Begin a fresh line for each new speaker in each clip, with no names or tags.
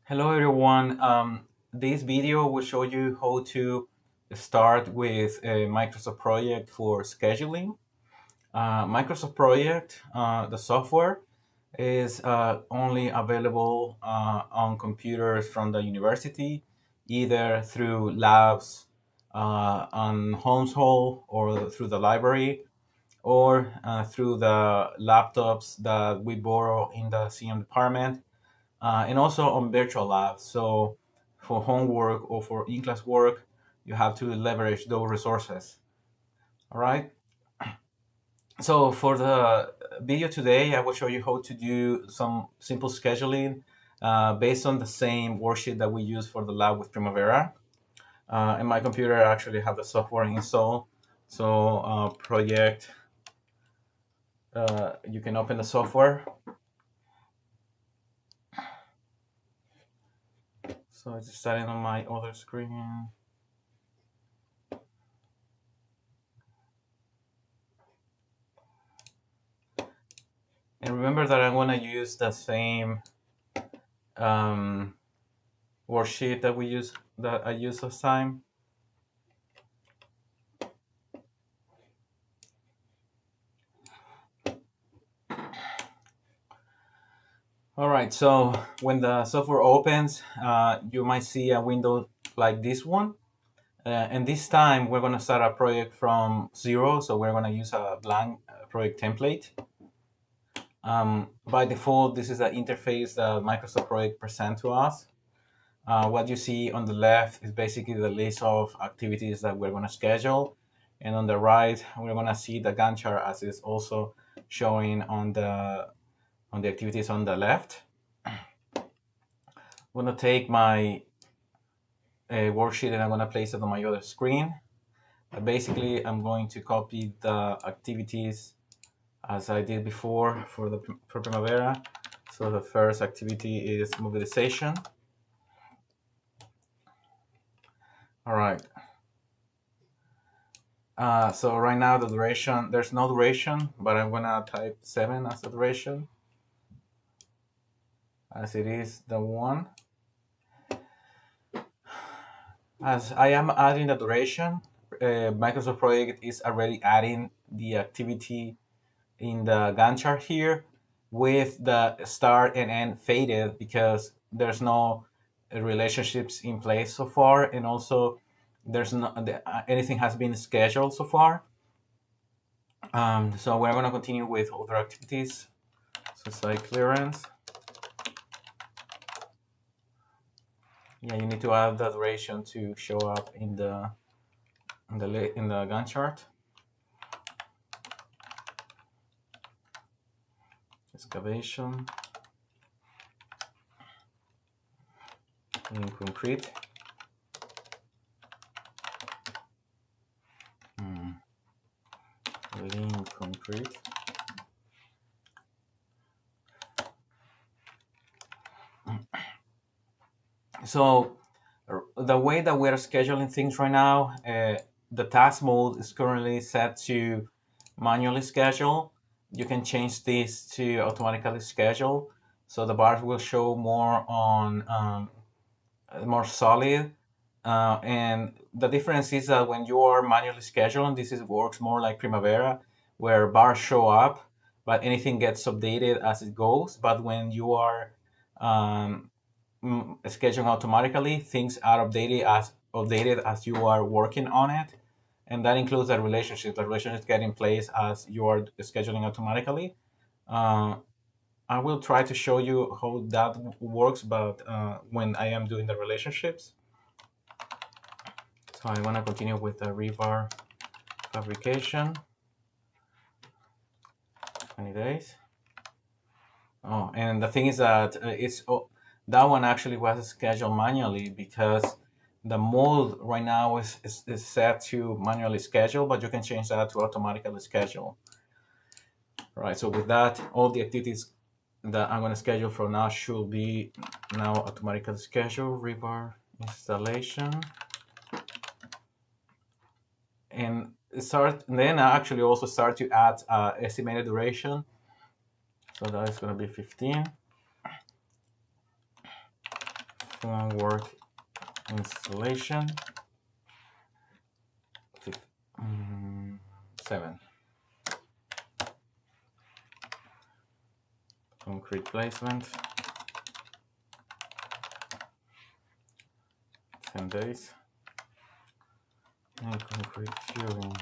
Hello everyone. This video will show you how to start with a Microsoft project for scheduling. Microsoft Project, the software, is only available on computers from the university, either through labs on Holmes Hall or through the library, or through the laptops that we borrow in the CM department and also on virtual labs. So for homework or for in-class work, you have to leverage those resources. All right. So for the video today, I will show you how to do some simple scheduling based on the same worksheet that we use for the lab with Primavera. In my computer, I actually have the software installed. So project, you can open the software. So it's starting on my other screen. And remember that I'm gonna use the same um, worksheet that I used last time. All right, so when the software opens, you might see a window like this one. And this time we're gonna start a project from zero, so we're gonna use a blank project template. By default, this is the interface that Microsoft Project presents to us. What you see on the left is basically the list of activities that we're going to schedule. And on the right, we're going to see the Gantt chart as is also showing on the activities on the left. I'm going to take my worksheet and I'm going to place it on my other screen. Basically, I'm going to copy the activities as I did before for Primavera. So the first activity is mobilization. All right. So right now the duration, there's no duration, but I'm gonna type 7 as the duration, as it is the one. As I am adding the duration, Microsoft Project is already adding the activity in the Gantt chart here with the start and end faded because there's no relationships in place so far, and also there's no anything has been scheduled so far. So we're going to continue with other activities. So site clearance. Yeah, you need to add the duration to show up in the Gantt chart. Excavation. In concrete. Lean concrete. So the way that we're scheduling things right now, the task mode is currently set to manually schedule. You can change this to automatically schedule. So the bars will show more on more solid. And the difference is that when you are manually scheduling, works more like Primavera, where bars show up, but anything gets updated as it goes. But when you are um, scheduling automatically, things are updated as you are working on it, and that includes the relationship. The relationships get in place as you are scheduling automatically. Uh, I will try to show you how that works, but when I am doing the relationships. So I want to continue with the rebar fabrication. 20 days. Oh, and the thing is that that one actually was scheduled manually because the mode right now is set to manually schedule, but you can change that to automatically schedule. All right, so with that, all the activities that I'm going to schedule from now should be now automatically scheduled. Rebar installation. And then I actually also start to add estimated duration. So that is going to be 15. Formwork installation. 7. Concrete placement. 10 days. And concrete curing.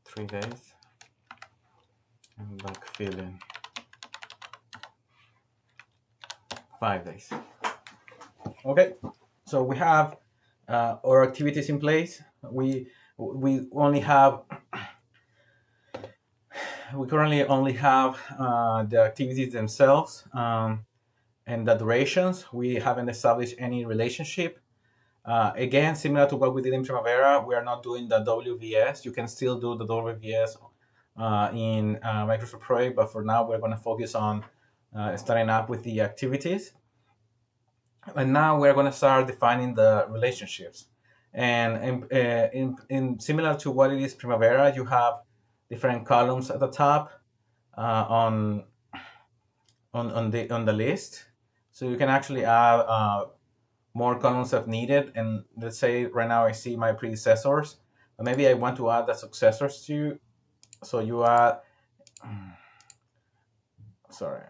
3 days. And backfilling. 5 days. Okay, so we have our activities in place. We only have we currently only have the activities themselves and the durations. We haven't established any relationship. Again, similar to what we did in Primavera, we are not doing the WVS. You can still do the WVS in Microsoft Project, but for now we're going to focus on starting up with the activities. And now we're going to start defining the relationships. And in similar to what it is Primavera, you have different columns at the top on the list, so you can actually add more columns if needed. And let's say right now I see my predecessors, but maybe I want to add the successors too. So you add, sorry,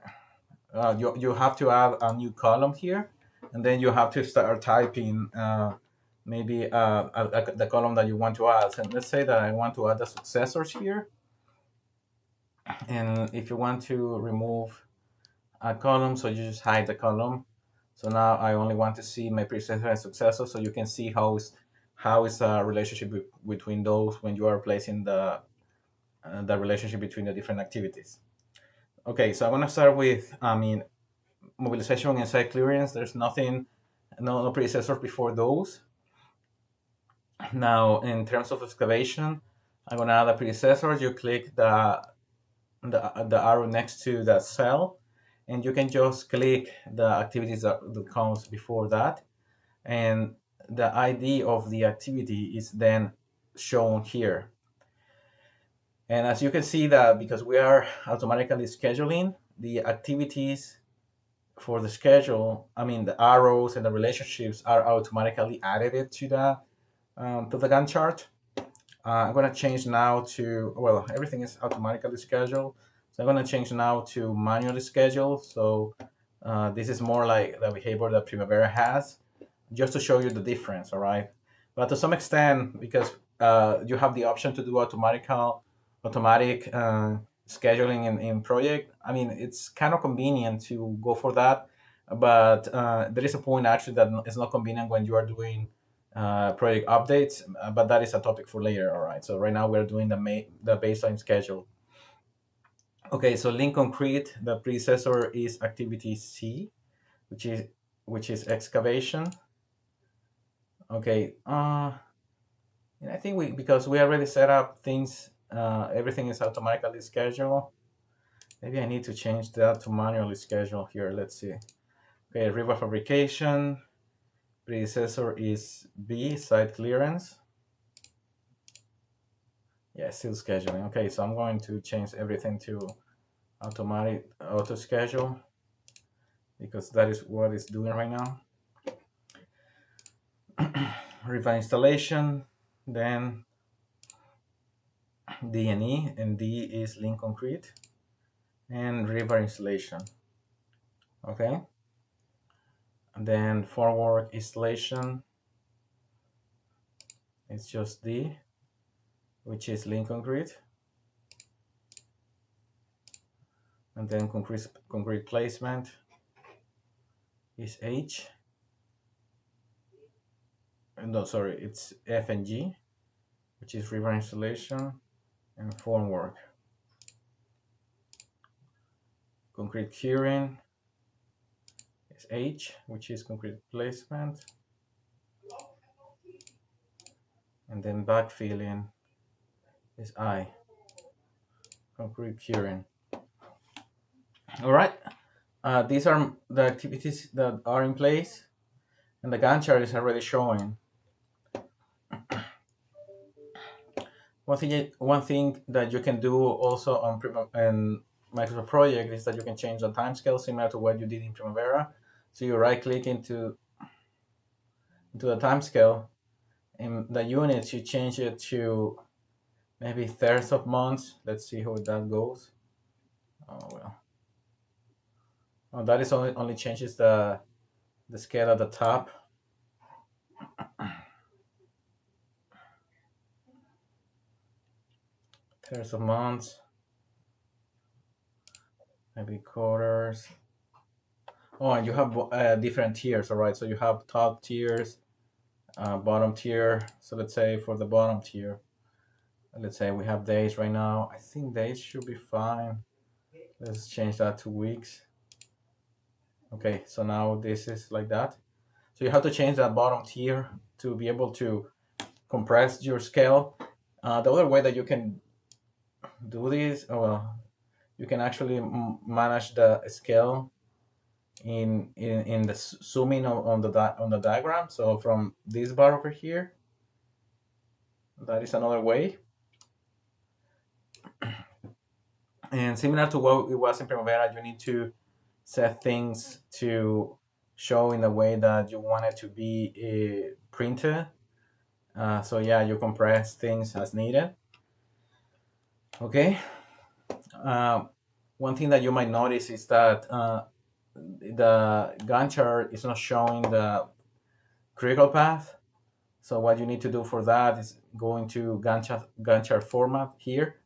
you have to add a new column here, and then you have to start typing maybe the column that you want to add. And let's say that I want to add the successors here. And if you want to remove a column, so you just hide the column. So now I only want to see my predecessor and successor, so you can see how is the relationship between those when you are placing the relationship between the different activities. Okay, so I want to start with mobilization and site clearance. There's nothing, no predecessors before those. Now, in terms of excavation, I'm gonna add a predecessor. You click the arrow next to the cell, and you can just click the activities that comes before that, and the ID of the activity is then shown here. And as you can see that because we are automatically scheduling, the activities for the schedule, the arrows and the relationships are automatically added to the Gantt chart. I'm going to change now to, well, everything is automatically scheduled. So I'm going to change now to manually scheduled. So this is more like the behavior that Primavera has, just to show you the difference, all right? But to some extent, because you have the option to do automatic scheduling in project, it's kind of convenient to go for that. But there is a point actually that it's not convenient when you are doing project updates, but that is a topic for later. All right, so right now we're doing the baseline schedule. Okay, so Link Concrete, the predecessor is activity C, which is excavation. Okay, and I think because we already set up things, everything is automatically scheduled. Maybe I need to change that to manually schedule here. Let's see. Okay, river fabrication. Predecessor is B, site clearance. Yeah, still scheduling. Okay, so I'm going to change everything to auto schedule because that is what it's doing right now. River installation, then D and E, and D is Link Concrete, and river installation. Okay, and then formwork installation, it's just D, which is Link Concrete, and then concrete placement is H. No, sorry, it's F and G, which is river installation and formwork. Concrete curing is H, which is concrete placement. And then backfilling is I, concrete curing. All right, these are the activities that are in place, and the Gantt chart is already showing. One thing that you can do also on Microsoft Project is that you can change the timescale similar to what you did in Primavera. So you right click into the time scale. In the units, you change it to maybe thirds of months. Let's see how that goes. Oh well. Oh, that is only changes the scale at the top. Thirds of months, maybe quarters. Oh, and you have different tiers, all right? So you have top tiers, bottom tier. So let's say for the bottom tier, let's say we have days right now. I think days should be fine. Let's change that to weeks. Okay, so now this is like that. So you have to change that bottom tier to be able to compress your scale. The other way that you can do this, well, you can actually manage the scale in the zooming on the diagram. So from this bar over here, that is another way. And similar to what it was in Primavera, you need to set things to show in the way that you want it to be printed. So yeah, you compress things as needed. Okay. One thing that you might notice is that the Gantt chart is not showing the critical path. So what you need to do for that is go into Gantt chart format here,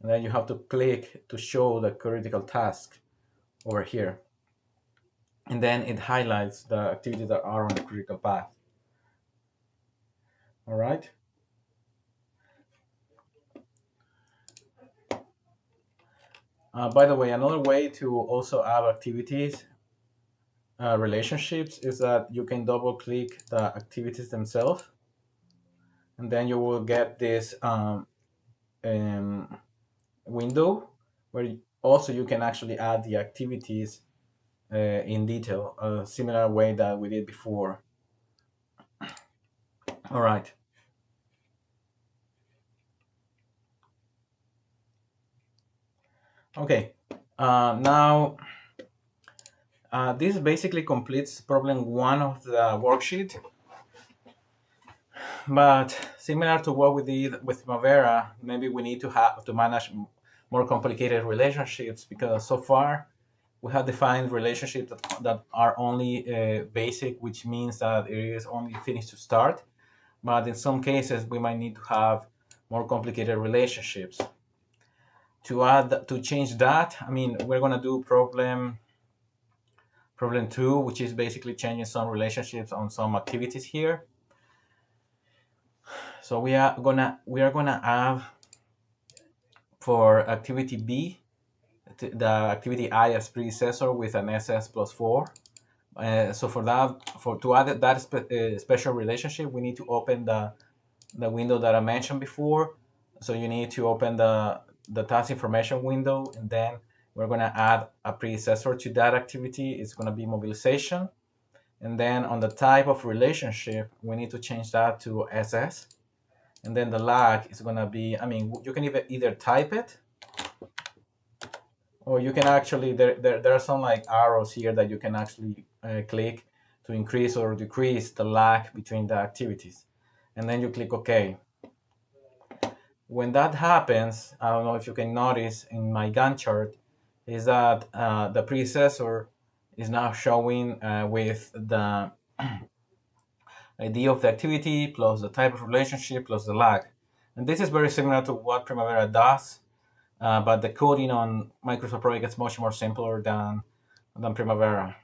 and then you have to click to show the critical task over here. And then it highlights the activities that are on the critical path. All right. By the way, another way to also add activities, relationships, is that you can double click the activities themselves, and then you will get this window where also you can actually add the activities in detail, a similar way that we did before. All right. Okay. Now, this basically completes problem 1 of the worksheet. But similar to what we did with Primavera, maybe we need to have to manage more complicated relationships, because so far we have defined relationships that are only basic, which means that it is only finish to start. But in some cases, we might need to have more complicated relationships. To change that, I mean, we're gonna do problem 2, which is basically changing some relationships on some activities here. So we are gonna have for activity B, the activity I as predecessor with an SS plus 4. So to add that special relationship, we need to open the window that I mentioned before. So you need to open the task information window, and then we're going to add a predecessor to that activity. It's going to be mobilization. And then on the type of relationship, we need to change that to SS. And then the lag is going to be, I mean, you can either type it, or you can actually, there are some like arrows here that you can actually click to increase or decrease the lag between the activities. And then you click OK. When that happens, I don't know if you can notice in my Gantt chart, is that the predecessor is now showing with the ID of the activity plus the type of relationship plus the lag. And this is very similar to what Primavera does, but the coding on Microsoft Project is much more simpler than Primavera.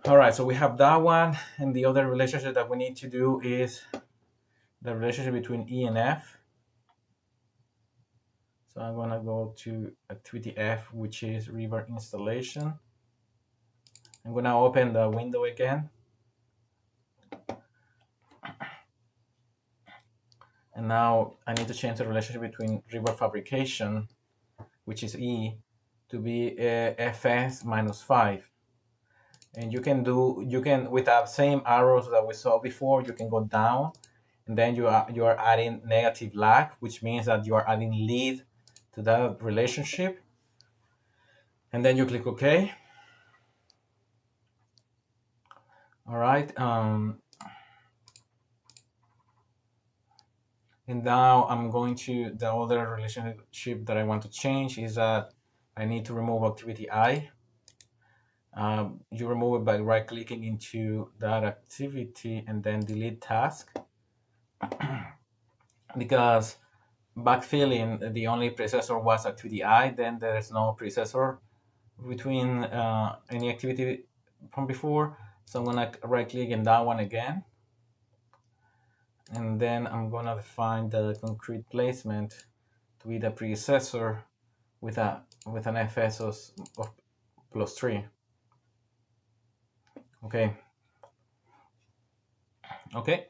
All right, so we have that one, and the other relationship that we need to do is the relationship between E and F. So I'm gonna go to activity F, which is river installation. I'm gonna open the window again. And now I need to change the relationship between river fabrication, which is E, to be Fs minus 5. And you can, with the same arrows that we saw before, you can go down, and then you are adding negative lag, which means that you are adding lead to that relationship. And then you click OK. All right. And now I'm going to, the other relationship that I want to change is that I need to remove activity I. You remove it by right clicking into that activity and then delete task, because backfilling the only predecessor was activity I, then there's no predecessor between any activity from before. So I'm gonna right click in that one again, and then I'm gonna define the concrete placement to be the predecessor with an fs of +3. Okay. Okay.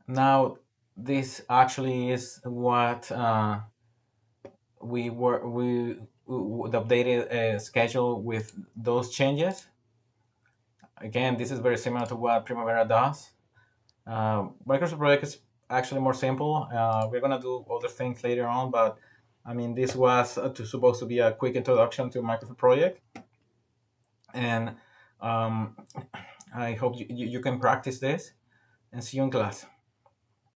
Now this actually is what the updated schedule with those changes. Again, this is very similar to what Primavera does. Microsoft Project is actually more simple. We're gonna do other things later on, but I mean, this was supposed to be a quick introduction to Microsoft Project, and I hope you can practice this, and see you in class.